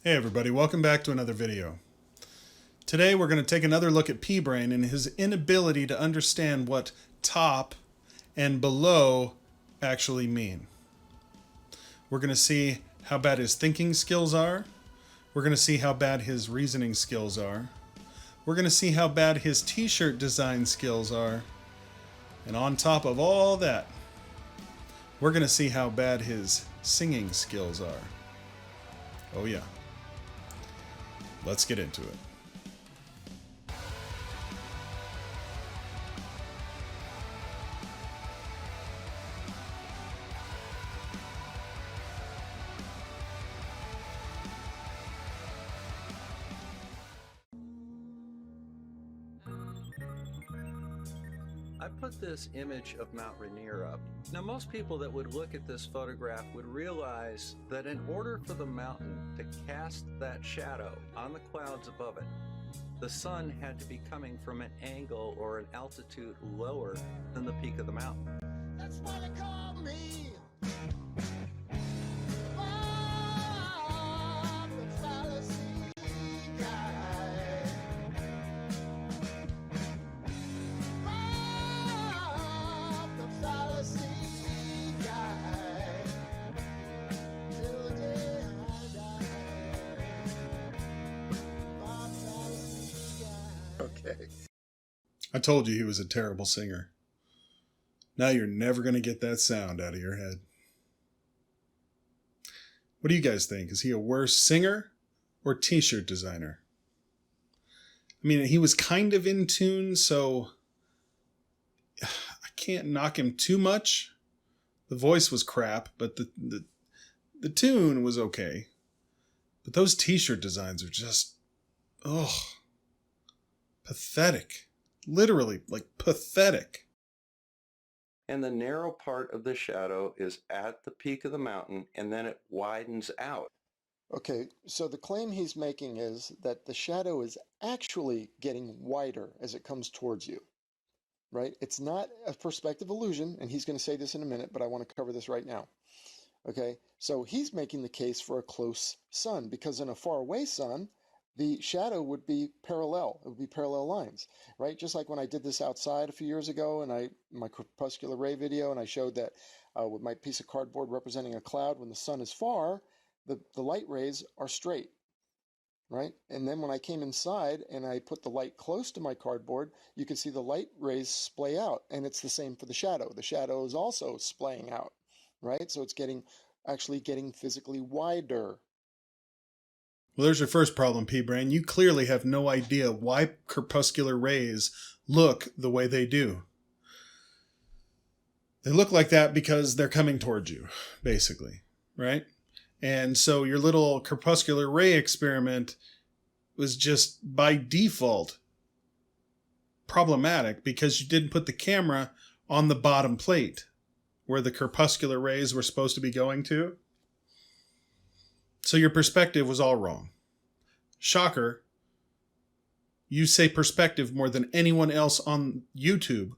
Hey everybody, welcome back to another video. Today we're going to take another look at P-Brain and his inability to understand what top and below actually mean. We're going to see how bad his thinking skills are. We're going to see how bad his reasoning skills are. We're going to see how bad his t-shirt design skills are. And on top of all that, we're going to see how bad his singing skills are. Oh yeah. Let's get into it. I put this image of Mount Rainier up. Now, most people that would look at this photograph would realize that in order for the mountain to cast that shadow on the clouds above it, the sun had to be coming from an angle or an altitude lower than the peak of the mountain. That's what they call me. Okay. I told you he was a terrible singer. Now you're never going to get that sound out of your head. What do you guys think? Is he a worse singer or t-shirt designer? I mean, he was kind of in tune, so I can't knock him too much. The voice was crap, but the tune was okay. But those t-shirt designs are just, pathetic. Literally, like pathetic. And the narrow part of the shadow is at the peak of the mountain, and then it widens out. Okay, so the claim he's making is that the shadow is actually getting wider as it comes towards you, right? It's not a perspective illusion, and he's going to say this in a minute, but I want to cover this right now. Okay, so he's making the case for a close sun, because in a far away sun, the shadow would be parallel. It would be parallel lines, right? Just like when I did this outside a few years ago, and my crepuscular ray video, and I showed that with my piece of cardboard representing a cloud, when the sun is far, the light rays are straight, right? And then when I came inside and I put the light close to my cardboard, you can see the light rays splay out, and it's the same for the shadow. The shadow is also splaying out, right? So it's actually getting physically wider. Well, there's your first problem, P-Brain. You clearly have no idea why crepuscular rays look the way they do. They look like that because they're coming towards you, basically, right? And so your little crepuscular ray experiment was just by default problematic because you didn't put the camera on the bottom plate where the crepuscular rays were supposed to be going to. So your perspective was all wrong. Shocker. You say perspective more than anyone else on YouTube,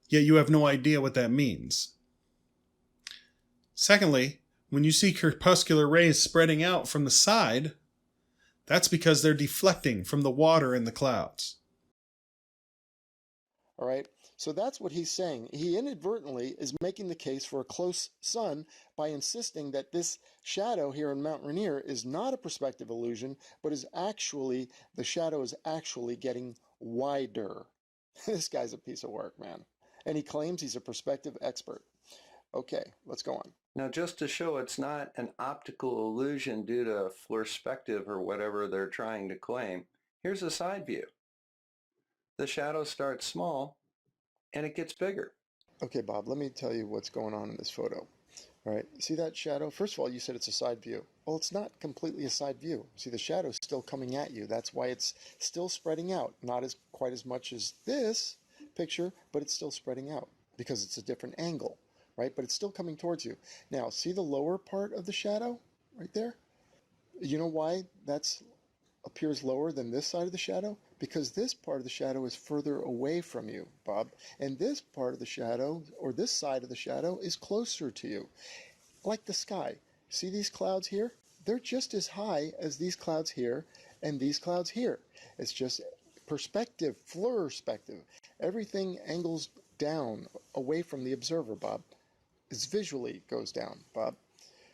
yet you have no idea what that means. Secondly, when you see crepuscular rays spreading out from the side, that's because they're deflecting from the water in the clouds. All right. So that's what he's saying. He inadvertently is making the case for a close sun by insisting that this shadow here in Mount Rainier is not a perspective illusion, but the shadow is actually getting wider. This guy's a piece of work, man. And he claims he's a perspective expert. Okay, let's go on. Now, just to show it's not an optical illusion due to perspective or whatever they're trying to claim, here's a side view. The shadow starts small and it gets bigger. Okay, Bob, let me tell you what's going on in this photo. All right, see that shadow? First of all, you said it's a side view. Well, it's not completely a side view. See, the shadow's still coming at you. That's why it's still spreading out. Not quite as much as this picture, but it's still spreading out because it's a different angle, right? But it's still coming towards you. Now, see the lower part of the shadow right there? You know why that appears lower than this side of the shadow? Because this part of the shadow is further away from you, Bob. And this part of the shadow, or this side of the shadow, is closer to you. Like the sky. See these clouds here? they're just as high as these clouds here and these clouds here. It's just perspective, flurperspective. Everything angles down away from the observer, Bob. It's visually goes down, Bob.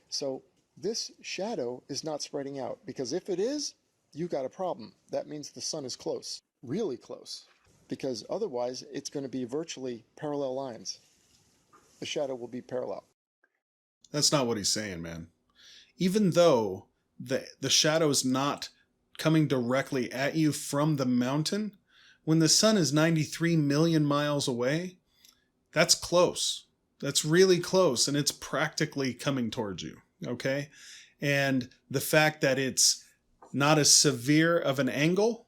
So this shadow is not spreading out, because if it is, you got a problem. That means the sun is close, really close, because otherwise it's going to be virtually parallel lines. The shadow will be parallel. That's not what he's saying, man. Even though the shadow is not coming directly at you from the mountain, when the sun is 93 million miles away, that's close. That's really close, and it's practically coming towards you, okay? And the fact that it's not as severe of an angle,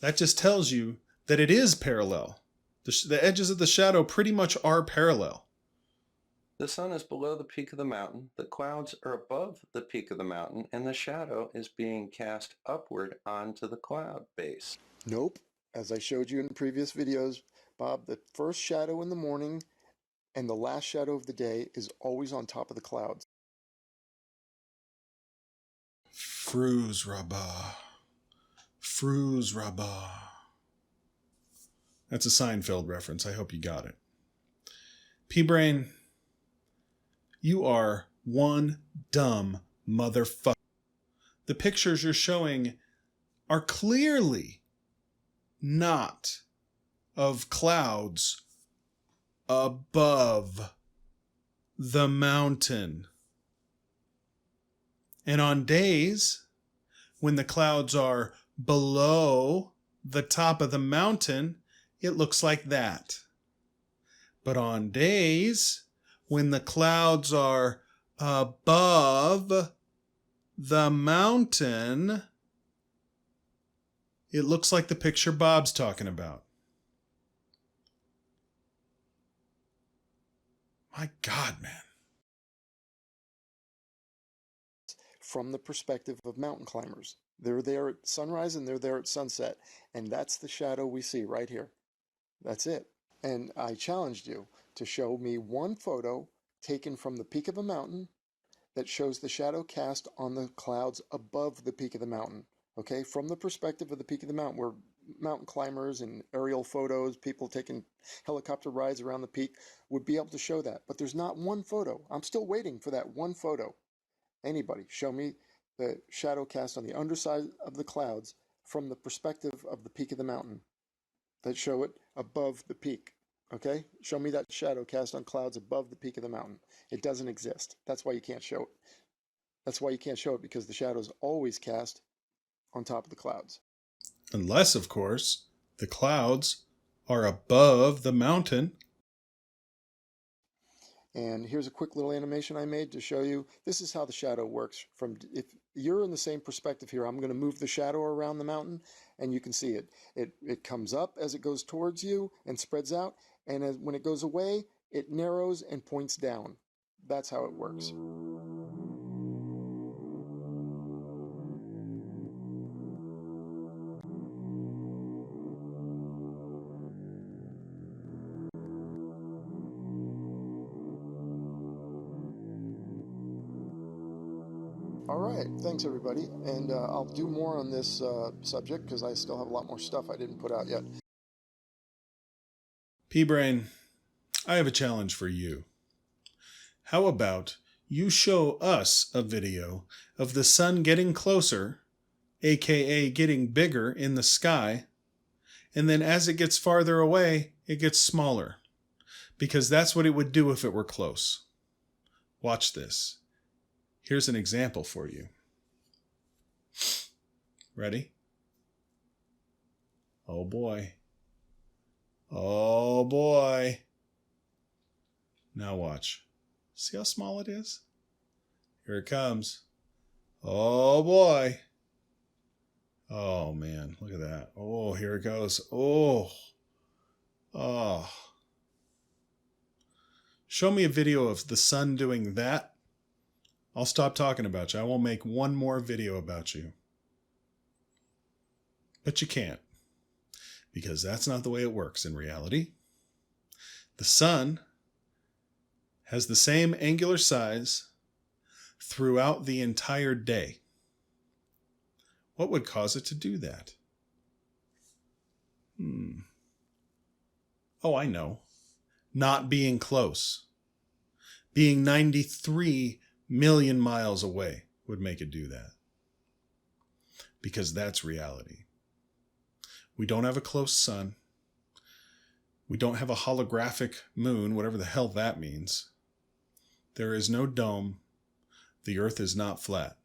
that just tells you that it is parallel. The edges of the shadow pretty much are parallel. The sun is below the peak of the mountain, the clouds are above the peak of the mountain, and the shadow is being cast upward onto the cloud base. Nope. As I showed you in previous videos, Bob, the first shadow in the morning and the last shadow of the day is always on top of the clouds. Fruz Rabbah. Fruz Rabbah. That's a Seinfeld reference. I hope you got it. P-Brain, you are one dumb motherfucker. The pictures you're showing are clearly not of clouds above the mountain. And on days when the clouds are below the top of the mountain, it looks like that. But on days when the clouds are above the mountain, it looks like the picture Bob's talking about. My God, man. From the perspective of mountain climbers. They're there at sunrise and they're there at sunset. And that's the shadow we see right here. That's it. And I challenged you to show me one photo taken from the peak of a mountain that shows the shadow cast on the clouds above the peak of the mountain. Okay, from the perspective of the peak of the mountain, where mountain climbers and aerial photos, people taking helicopter rides around the peak would be able to show that. But there's not one photo. I'm still waiting for that one photo. Anybody, show me the shadow cast on the underside of the clouds from the perspective of the peak of the mountain that show it above the peak. Okay? Show me that shadow cast on clouds above the peak of the mountain. It doesn't exist. That's why you can't show it. That's why you can't show it, because the shadow is always cast on top of the clouds. Unless, of course, the clouds are above the mountain. And here's a quick little animation I made to show you. This is how the shadow works. If you're in the same perspective here, I'm going to move the shadow around the mountain, and you can see it. It comes up as it goes towards you and spreads out, and when it goes away, it narrows and points down. That's how it works. All right, thanks everybody, and I'll do more on this subject because I still have a lot more stuff I didn't put out yet. P-Brain, I have a challenge for you. How about you show us a video of the sun getting closer, aka getting bigger in the sky, and then as it gets farther away, it gets smaller. Because that's what it would do if it were close. Watch this. Here's an example for you. Ready? Oh boy. Oh boy. Now watch. See how small it is? Here it comes. Oh boy. Oh man, look at that. Oh, here it goes. Oh. Oh. Show me a video of the sun doing that. I'll stop talking about you. I won't make one more video about you. But you can't. Because that's not the way it works in reality. The sun has the same angular size throughout the entire day. What would cause it to do that? Oh, I know. Not being close. Being 93 million miles away would make it do that. Because that's reality. We don't have a close sun. We don't have a holographic moon, whatever the hell that means. There is no dome. The earth is not flat.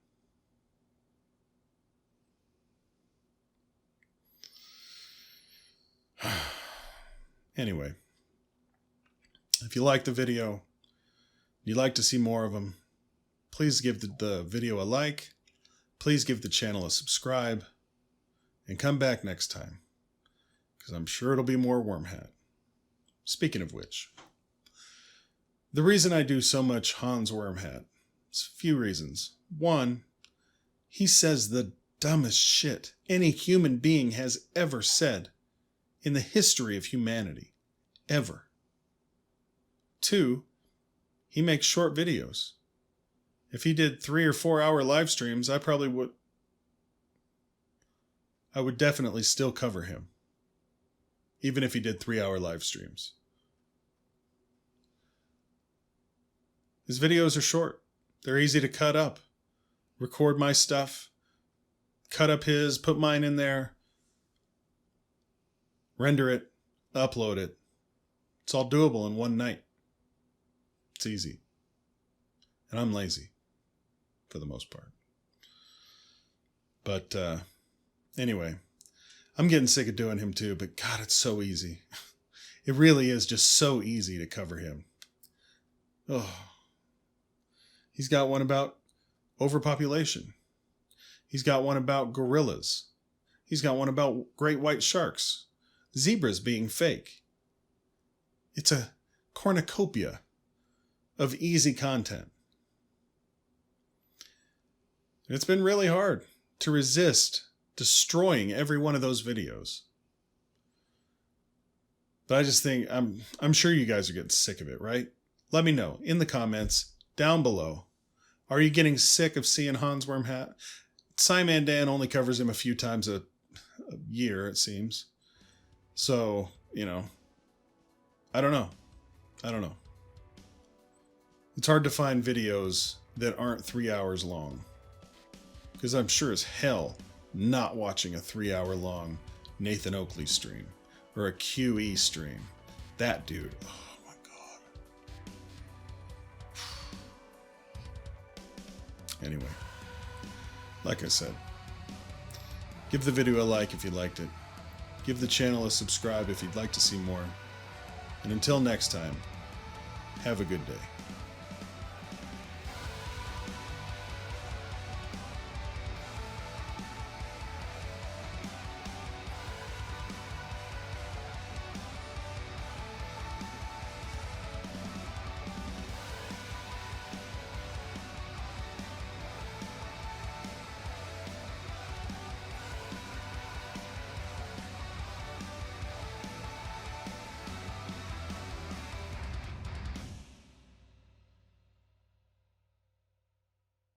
Anyway, if you like the video, you'd like to see more of them, please give the video a like, please give the channel a subscribe, and come back next time, because I'm sure it'll be more Wormhat. Speaking of which, the reason I do so much Hans Wormhat is a few reasons. One, he says the dumbest shit any human being has ever said in the history of humanity. Ever. Two, he makes short videos. If he did 3 or 4 hour live streams, I would definitely still cover him. Even if he did 3 hour live streams. His videos are short. They're easy to cut up. Record my stuff. Cut up his, put mine in there. Render it. Upload it. It's all doable in one night. It's easy. And I'm lazy. For the most part. But anyway, I'm getting sick of doing him too, but God, it's so easy. It really is just so easy to cover him. Oh. He's got one about overpopulation. He's got one about gorillas. He's got one about great white sharks. Zebras being fake. It's a cornucopia of easy content. It's been really hard to resist destroying every one of those videos. But I just think, I'm sure you guys are getting sick of it, right? Let me know in the comments down below. Are you getting sick of seeing Hans Wormhat? Scimandan only covers him a few times a year, it seems. So, I don't know. It's hard to find videos that aren't 3 hours long. Because I'm sure as hell not watching a 3 hour long Nathan Oakley stream. Or a QE stream. That dude. Oh my God. Anyway. Like I said. Give the video a like if you liked it. Give the channel a subscribe if you'd like to see more. And until next time, have a good day.